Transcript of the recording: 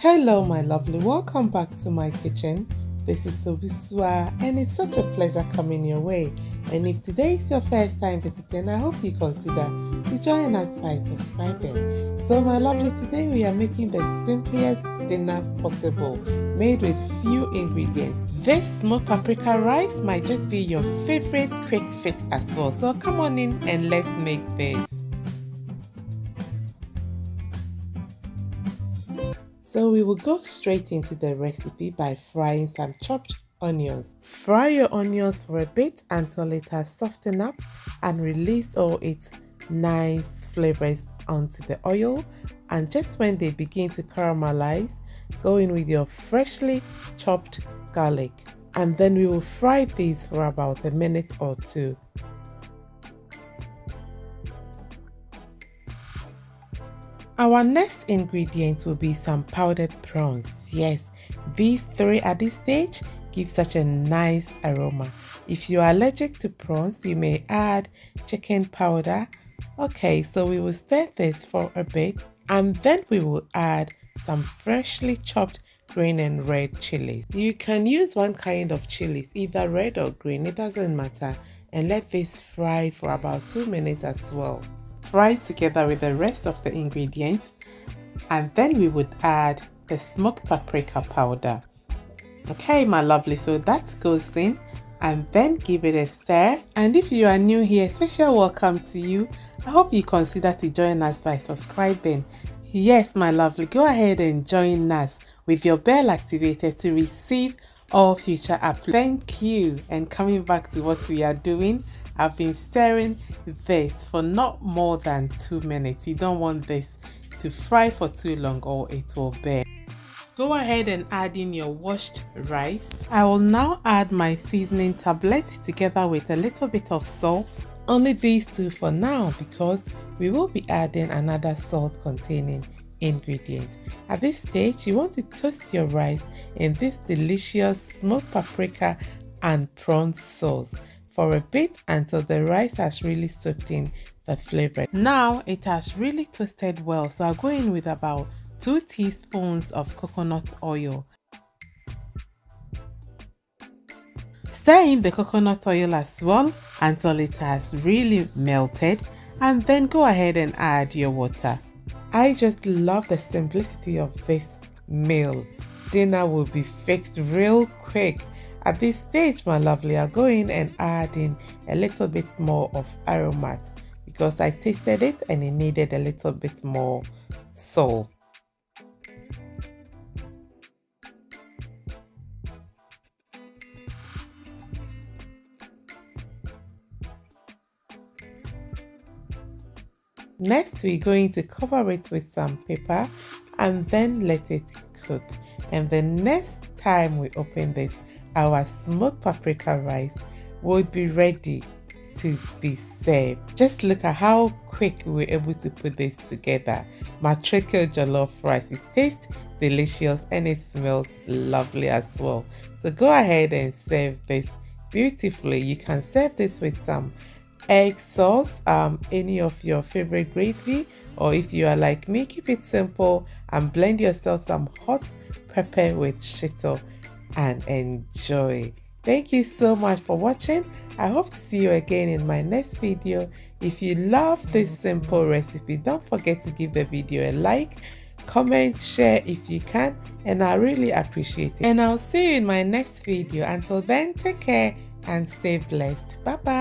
Hello my lovely, welcome back to my kitchen. This is Sobusua and it's such a pleasure coming your way. And if today is your first time visiting, I hope you consider to join us by subscribing. So my lovely, today we are making the simplest dinner possible, made with few ingredients. This smoked paprika rice might just be your favorite quick fix as well. So come on in and let's make this. So we will go straight into the recipe by frying some chopped onions. Fry your onions for a bit until it has softened up and released all its nice flavors onto the oil. And just when they begin to caramelize, go in with your freshly chopped garlic. And then we will fry these for about a minute or two. Our next ingredient will be some powdered prawns. Yes, these three at this stage give such a nice aroma. If you are allergic to prawns, you may add chicken powder. Okay, so we will stir this for a bit and then we will add some freshly chopped green and red chilies. You can use one kind of chilies, either red or green, it doesn't matter, and let this fry for about 2 minutes as well. Fry together with the rest of the ingredients, and then we would add the smoked paprika powder. Okay my lovely, so that goes in and then give it a stir. And if you are new here, special welcome to you. I hope you consider to join us by subscribing. Yes my lovely, go ahead and join us with your bell activated to receive all future uploads. Thank you. And coming back to what we are doing, I've been stirring this for not more than 2 minutes. You don't want this to fry for too long or it will burn. Go ahead and add in your washed rice. I will now add my seasoning tablet together with a little bit of salt. Only these two for now because we will be adding another salt containing ingredient. At this stage, you want to toast your rice in this delicious smoked paprika and prawn sauce for a bit until the rice has really soaked in the flavor. Now it has really toasted well, so I'll go in with about 2 teaspoons of coconut oil. Stir in the coconut oil as well until it has really melted, and then go ahead and add your water. I just love the simplicity of this meal. Dinner will be fixed real quick. At this stage, my lovely, I'll go in and add in a little bit more of aromat because I tasted it and it needed a little bit more salt. Next, we're going to cover it with some pepper and then let it cook. And the next time we open this, our smoked paprika rice will be ready to be served. Just look at how quick we were able to put this together. Matrikil jollof rice. It tastes delicious and it smells lovely as well. So go ahead and serve this beautifully. You can serve this with some egg sauce, any of your favorite gravy, or if you are like me, keep it simple and blend yourself some hot pepper with shito and enjoy. Thank you so much for watching. I hope to see you again in my next video. If you love this simple recipe, don't forget to give the video a like, comment, share if you can, and I really appreciate it. And I'll see you in my next video. Until then, take care and stay blessed. Bye bye.